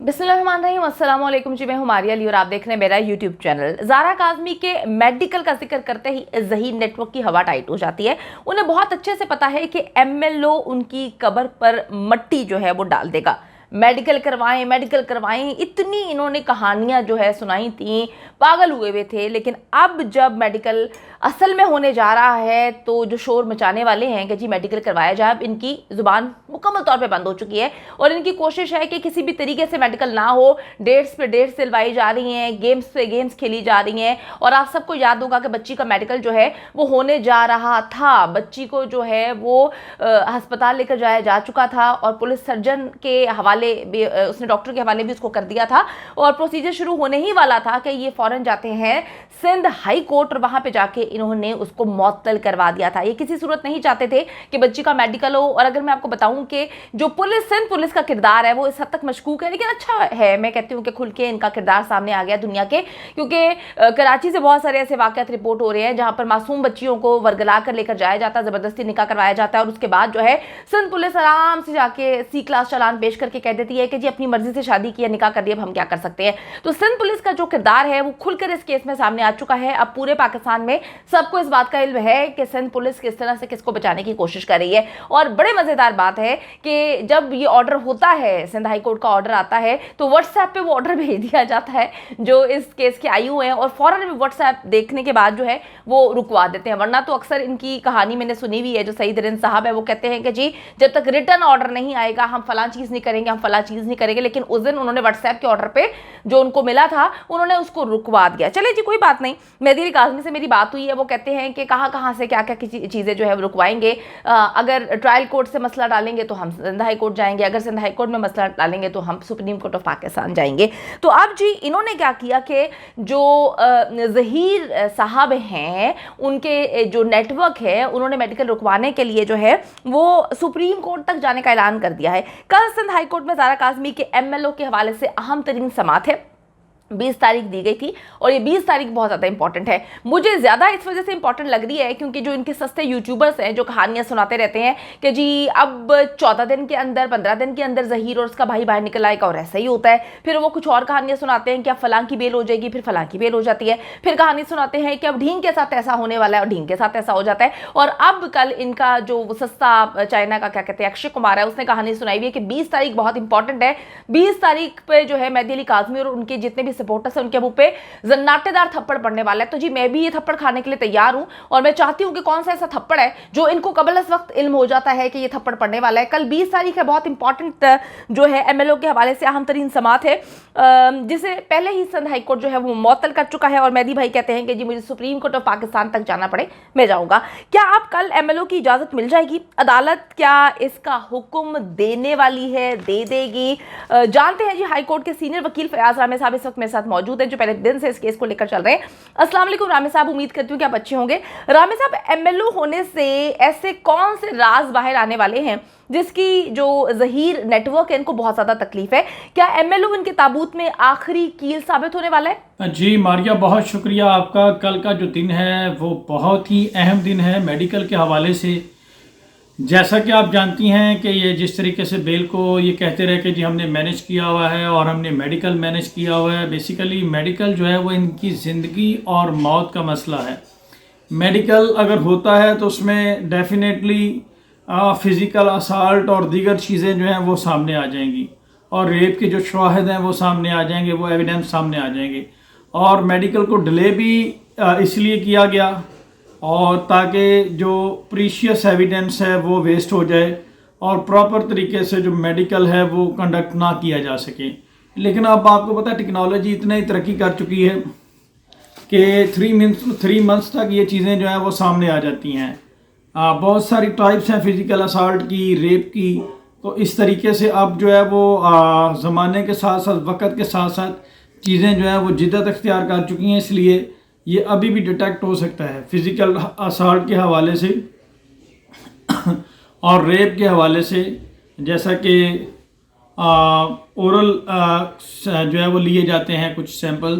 बिस्मिल्लाहिर्रहमानिर्रहीम, अस्सलाम वालेकुम जी। मैं हूं मारिया अली और आप देख रहे हैं मेरा यूट्यूब चैनल। ज़ारा काज़मी के मेडिकल का जिक्र करते ही ज़हीर नेटवर्क की हवा टाइट हो जाती है। उन्हें बहुत अच्छे से पता है कि एमएलओ उनकी कब्र पर मट्टी जो है वो डाल देगा। मेडिकल करवाएं, इतनी इन्होंने कहानियां जो है सुनाई थी, पागल हुए थे। लेकिन अब जब मेडिकल असल में होने जा रहा है तो जो शोर मचाने वाले हैं कि जी मेडिकल करवाया जाए, अब इनकी ज़ुबान मुकम्मल तौर पे बंद हो चुकी है और इनकी कोशिश है कि किसी भी तरीके से मेडिकल ना हो। डेट्स पे डेट्स सिलवाई जा रही हैं, गेम्स पे गेम्स खेली जा रही हैं। और आप सबको याद होगा कि बच्ची का मेडिकल जो है वो होने जा रहा था। बच्ची को जो है वो अस्पताल लेकर जाया जा चुका था और पुलिस सर्जन के हवाले भी, उसने डॉक्टर के हवाले भी उसको कर दिया था और प्रोसीजर शुरू होने ही वाला था कि ये फौरन जाते हैं सिंध हाई कोर्ट और वहां पे जाके इन्होंने उसको मुअत्तल करवा दिया था। ये किसी सूरत नहीं चाहते थे कि बच्ची का मेडिकल हो। और अगर मैं आपको बताऊं कि जो सिंध पुलिस का किरदार है वो इस हद तक मशकूक है, लेकिन अच्छा है, मैं कहती हूँ कि खुल के इनका किरदार सामने आ गया दुनिया के। क्योंकि कराची से बहुत सारे ऐसे वाकयात रिपोर्ट हो रहे हैं जहां पर मासूम बच्चियों को वर्गला कर लेकर जाया जाता है, जबरदस्ती निकाह करवाया जाता है और उसके बाद जो है सिंध पुलिस आराम से जाके सी क्लास चालान पेश करके कह देती है कि जी अपनी मर्जी से शादी किया, निकाह कर दिया, अब हम क्या कर सकते हैं। तो सिंध पुलिस का जो किरदार है वो खुलकर इस केस में सामने आ चुका है। अब पूरे पाकिस्तान में सबको इस बात का इल्म है कि सिंध पुलिस किस तरह से किसको बचाने की कोशिश कर रही है। और बड़े मजेदार बात है कि जब ये ऑर्डर होता है, सिंध हाई कोर्ट का ऑर्डर आता है, तो व्हाट्सएप पे वो ऑर्डर भेज दिया जाता है जो इस केस के आयु हैं और फौरन व्हाट्सएप देखने के बाद जो है वो रुकवा देते हैं। वरना तो अक्सर इनकी कहानी मैंने सुनी हुई है, जो सईद रिंद साहब है वो कहते हैं कि जी जब तक रिटर्न ऑर्डर नहीं आएगा हम फला चीज नहीं करेंगे, हम फला चीज नहीं करेंगे। लेकिन उस दिन उन्होंने व्हाट्सएप के ऑर्डर पे जो उनको मिला था उन्होंने उसको रुकवा दिया। चले जी कोई बात नहीं। मेहदी अली काज़मी से मेरी बात हुई है, वो कहते हैं कि कहाँ से क्या क्या चीज़ें जो है वो रुकवाएंगे। अगर ट्रायल कोर्ट से मसला डालेंगे तो हम सिंध हाई कोर्ट जाएंगे, अगर सिंध हाई कोर्ट में मसला डालेंगे तो हम सुप्रीम कोर्ट ऑफ पाकिस्तान जाएंगे। तो अब जी इन्होंने क्या किया कि जो ज़हीर साहब हैं उनके जो नेटवर्क है उन्होंने मेडिकल रुकवाने के लिए जो है वो सुप्रीम कोर्ट तक जाने का ऐलान कर दिया है। कल सिंध हाई कोर्ट में ज़ारा काज़मी के एमएलओ के हवाले से अहम तरीन समाअत है। 20 तारीख दी गई थी और ये 20 तारीख बहुत ज़्यादा इंपॉर्टेंट है। मुझे ज़्यादा इस वजह से इंपॉर्टेंट लग रही है क्योंकि जो इनके सस्ते यूट्यूबर्स हैं जो कहानियाँ सुनाते रहते हैं कि जी अब 14 दिन के अंदर 15 दिन के अंदर ज़हीर और उसका भाई बाहर निकल आएगा और ऐसा ही होता है। फिर वो कुछ और कहानियाँ सुनाते हैं कि अब फलां की बेल हो जाएगी, फिर फलां की बेल हो जाती है। फिर कहानी सुनाते हैं कि अब ढींग के साथ ऐसा होने वाला है और ढींग के साथ ऐसा हो जाता है। और अब कल इनका जो सस्ता चाइना का क्या कहते हैं अक्षय कुमार है, उसने कहानी सुनाई हुई है कि 20 तारीख बहुत इंपॉर्टेंट है। 20 तारीख पर जो है मेहदी अली काज़मी और उनके जितने भी सपोर्टर्स हैं उनके पे जन्नाटेदार थप्पड़ पड़ने वाला है। तो जी मैं भी ये थप्पड़ खाने के लिए तैयार हूं और मैं चाहती हूं कि कौन सा ऐसा थप्पड़ है जो इनको कबल इस वक्त इल्म हो जाता है कि ये थप्पड़ पड़ने वाला है। कल 20 तारीख है, बहुत इंपॉर्टेंट जो है एमएलओ के हवाले से अहम तरीन समाअत है जिसे पहले ही सिंध हाई कोर्ट जो है वो मुअत्तल कर चुका है। और मेहदी भाई कहते हैं कि जी मुझे सुप्रीम कोर्ट ऑफ पाकिस्तान तक जाना पड़े मैं जाऊंगा। क्या आप कल एमएलओ की इजाजत मिल जाएगी? अदालत क्या इसका हुक्म देने वाली है, दे देगी? जानते हैं जी हाई कोर्ट के सीनियर वकील फयाज रामे साहब इस वक्त मेरे साथ मौजूद हैं जो पहले दिन से इस केस को लेकर चल रहे हैं। अस्सलाम वालेकुम रामे साहब, उम्मीद करती हूँ कि आप अच्छे होंगे। रामे साहब, एमएलओ होने से ऐसे कौन से राज बाहर आने वाले हैं जिसकी जो ज़हीर नेटवर्क है इनको बहुत ज़्यादा तकलीफ है? क्या एमएलओ इनके ताबूत में आखिरी कील साबित होने वाला है? जी मारिया, बहुत शुक्रिया आपका। कल का जो दिन है वो बहुत ही अहम दिन है मेडिकल के हवाले से। जैसा कि आप जानती हैं कि ये जिस तरीके से बेल को ये कहते रहे कि जी हमने मैनेज किया हुआ है और हमने मेडिकल मैनेज किया हुआ है। बेसिकली मेडिकल जो है वो इनकी ज़िंदगी और मौत का मसला है। मेडिकल अगर होता है तो उसमें डेफिनेटली फ़िज़िकल असाल्ट और दीगर चीज़ें जो हैं वो सामने आ जाएंगी और रेप के जो शवाहिद हैं वो सामने आ जाएंगे, वो एविडेंस सामने आ जाएंगे। और मेडिकल को डिले भी इसलिए किया गया और ताकि जो प्रीशियस एविडेंस है वो वेस्ट हो जाए और प्रॉपर तरीके से जो मेडिकल है वो कंडक्ट ना किया जा सके। लेकिन अब आपको पता है टेक्नोलॉजी इतनी तरक्की कर चुकी है कि 3 मंथ्स तक ये चीज़ें जो हैं वो सामने आ जाती हैं। बहुत सारी टाइप्स हैं फिज़िकल असाल्ट की, रेप की। तो इस तरीके से अब जो है वो ज़माने के साथ साथ वक्त के साथ साथ चीज़ें जो हैं वो जिद्दत अख्तियार कर चुकी हैं, इसलिए ये अभी भी डिटेक्ट हो सकता है फिज़िकल असाल्ट के हवाले से और रेप के हवाले से। जैसा कि ओरल जो है वो लिए जाते हैं कुछ सैंपल,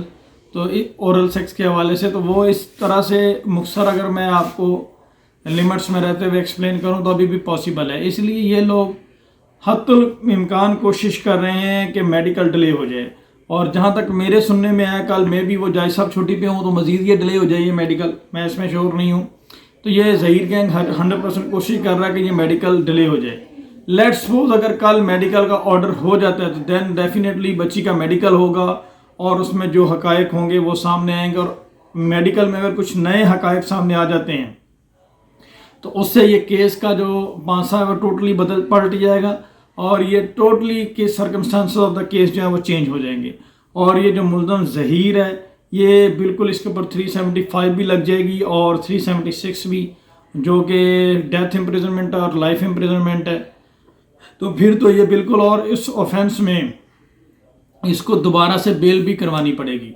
तो ओरल सेक्स के हवाले से। तो वो इस तरह से मुख्तसर अगर मैं आपको लिमिट्स में रहते हुए एक्सप्लेन करूं तो अभी भी पॉसिबल है। इसलिए ये लोग हत्तुल इम्कान कोशिश कर रहे हैं कि मेडिकल डिले हो जाए। और जहाँ तक मेरे सुनने में आया, कल मैं भी वो जायज साहब छुट्टी पे हूँ तो मज़ीद ये डिले हो जाए मेडिकल, मैं इसमें श्योर नहीं हूँ। तो ये ज़हीर गैंग 100% कोशिश कर रहा है कि ये मेडिकल डिले हो जाए। लेट्स सपोज अगर कल मेडिकल का ऑर्डर हो जाता है तो देन डेफिनेटली बच्ची का मेडिकल होगा और उसमें जो हकायक होंगे वो सामने आएंगे। और मेडिकल में अगर कुछ नए हकायक सामने आ जाते हैं तो उससे ये केस का जो पासा है वो टोटली पलट जाएगा और ये टोटली के सर्कमस्टांसेस ऑफ द केस जो है वो चेंज हो जाएंगे। और ये जो मुल्ज़म ज़हीर है ये बिल्कुल इसके ऊपर 375 भी लग जाएगी और 376 भी, जो कि डेथ इम्प्रिजनमेंट और लाइफ इम्प्रिजनमेंट है। तो फिर तो ये बिल्कुल, और इस ऑफेंस में इसको दोबारा से बेल भी करवानी पड़ेगी।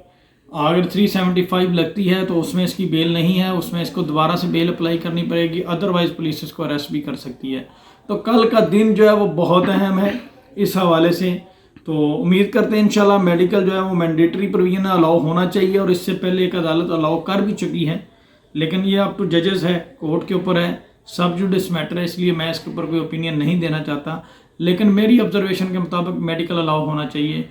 अगर 375 लगती है तो उसमें इसकी बेल नहीं है, उसमें इसको दोबारा से बेल अप्लाई करनी पड़ेगी, अदरवाइज़ पुलिस इसको अरेस्ट भी कर सकती है। तो कल का दिन जो है वो बहुत अहम है इस हवाले से। तो उम्मीद करते हैं इंशाल्लाह मेडिकल जो है वो मैंडेटरी प्रोविजन अलाउ होना चाहिए और इससे पहले एक अदालत अलाउ कर भी चुकी है, लेकिन ये अप टू जजेस है, कोर्ट के ऊपर है, सब जुडिस मैटर है, इसलिए मैं इसके ऊपर कोई ओपिनियन नहीं देना चाहता। लेकिन मेरी ऑब्जर्वेशन के मुताबिक मेडिकल अलाउ होना चाहिए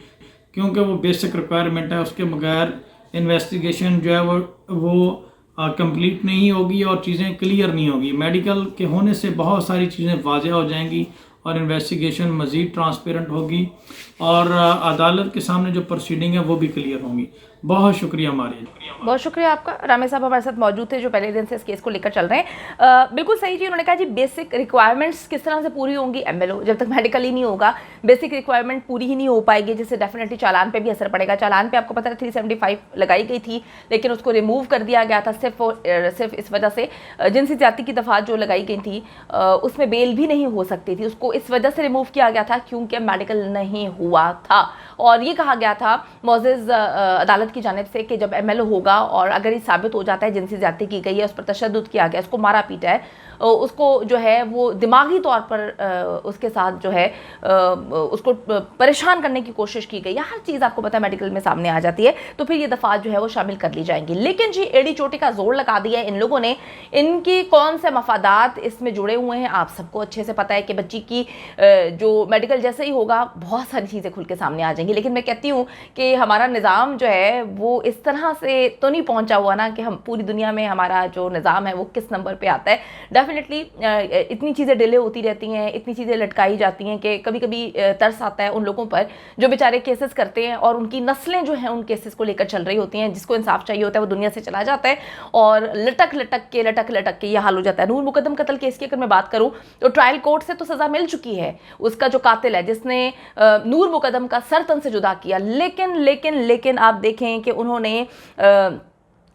क्योंकि वो बेसिक रिक्वायरमेंट है, उसके बगैर इन्वेस्टिगेशन जो है वो कंप्लीट नहीं होगी और चीज़ें क्लियर नहीं होगी। मेडिकल के होने से बहुत सारी चीज़ें वाज़ेह हो जाएंगी और इन्वेस्टिगेशन मज़ीद ट्रांसपेरेंट होगी और अदालत के सामने जो प्रोसीडिंग है वो भी क्लियर होंगी। बहुत शुक्रिया हमारे। बहुत शुक्रिया आपका। रामे साहब हमारे साथ मौजूद थे जो पहले दिन से इस केस को लेकर चल रहे हैं। बिल्कुल सही जी, उन्होंने कहा जी बेसिक रिक्वायरमेंट्स किस तरह से पूरी होंगी, एमएलओ जब तक मेडिकल ही नहीं होगा बेसिक रिक्वायरमेंट पूरी ही नहीं हो पाएगी, जिससे डेफिनेटली चालान पे भी असर पड़ेगा। चालान पे आपको पता है 375 लगाई गई थी लेकिन उसको रिमूव कर दिया गया था सिर्फ इस वजह से जिनसी जाति की दफात जो लगाई गई थी उसमें बेल भी नहीं हो सकती थी, उसको इस वजह से रिमूव किया गया था क्योंकि मेडिकल नहीं हुआ था। और ये कहा गया था मोअज़्ज़ज़ अदालत की जानिब से कि जब एमएलओ होगा और अगर ये साबित हो जाता है जिनसी ज्यादती की गई है, उस पर तशद्दुद किया गया, उसको मारा पीटा है, उसको जो है वो दिमागी तौर पर उसके साथ जो है उसको परेशान करने की कोशिश की गई है, हर चीज़ आपको पता है मेडिकल में सामने आ जाती है, तो फिर ये दफात जो है वो शामिल कर ली जाएंगी। लेकिन जी एड़ी चोटी का जोर लगा दिया है इन लोगों ने, इनकी कौन से मफादात इसमें जुड़े हुए हैं आप सबको अच्छे से पता है कि बच्ची की जो मेडिकल जैसे ही होगा बहुत सारी चीज़ें खुल के सामने आ जाएंगी। लेकिन मैं कहती हूँ कि हमारा निज़ाम जो है वो इस तरह से तो नहीं पहुँचा हुआ ना कि हम पूरी दुनिया में हमारा जो निज़ाम है वो किस नंबर पर आता है। डेफिनेटली इतनी चीज़ें डिले होती रहती हैं, इतनी चीज़ें लटकाई जाती हैं कि कभी कभी तरस आता है उन लोगों पर जो बेचारे केसेस करते हैं और उनकी नस्लें जो हैं उन केसेस को लेकर चल रही होती हैं। जिसको इंसाफ चाहिए होता है वो दुनिया से चला जाता है और लटक लटक के ये हाल हो जाता है। नूर मुकद्दम कत्ल केस की अगर मैं बात करूँ तो ट्रायल कोर्ट से तो सज़ा मिल चुकी है, उसका जो कातिल है जिसने नूर मुकद्दम का सर तन से जुदा किया, लेकिन आप देखें कि उन्होंने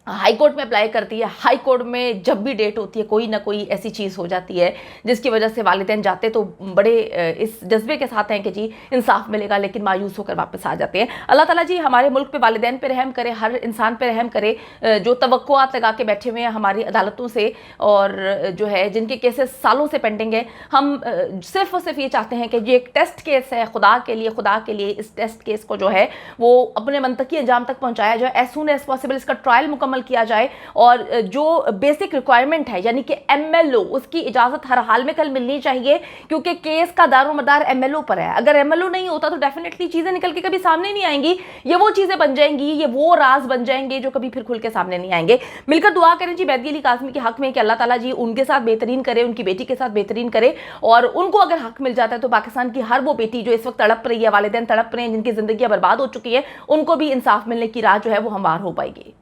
हाई कोर्ट में अप्लाई करती है। हाई कोर्ट में जब भी डेट होती है कोई ना कोई ऐसी चीज़ हो जाती है जिसकी वजह से वालिदैन जाते तो बड़े इस जज्बे के साथ हैं कि जी इंसाफ मिलेगा, लेकिन मायूस होकर वापस आ जाते हैं। अल्लाह ताला जी हमारे मुल्क पे वालिदैन पे रहम करे, हर इंसान पे रहम करे जो तवक्कुआत लगा के बैठे हुए हैं हमारी अदालतों से और जो है जिनके केसेस सालों से पेंडिंग है। हम सिर्फ और सिर्फ ये चाहते हैं कि ये एक टेस्ट केस है, खुदा के लिए इस टेस्ट केस को जो है वो अपने मंतकी अंजाम तक पहुँचाया जाए, एज सून एज पॉसिबल इसका ट्रायल मुकम्मल किया जाए और जो बेसिक रिक्वायरमेंट है यानी कि एमएलओ उसकी इजाजत हर हाल में कल मिलनी चाहिए क्योंकि केस का दारोमदार एमएलओ पर है। अगर एमएलओ नहीं होता तो डेफिनेटली चीजें निकल के कभी सामने नहीं आएंगी, ये वो चीजें बन जाएंगी, ये वो राज बन जाएंगे जो कभी फिर खुल के सामने नहीं आएंगे। मिलकर दुआ करें जी बैदगी अली काज़मी के हक में कि अल्लाह ताला जी उनके साथ बेहतरीन करे, उनकी बेटी के साथ बेहतरीन करे और उनको अगर हक मिल जाता है तो पाकिस्तान की हर वो बेटी जो इस वक्त तड़प रही है, वालिदैन तड़प रहे हैं, जिनकी जिंदगी बर्बाद हो चुकी है, उनको भी इंसाफ मिलने की राह जो है वो हमवार हो पाएगी।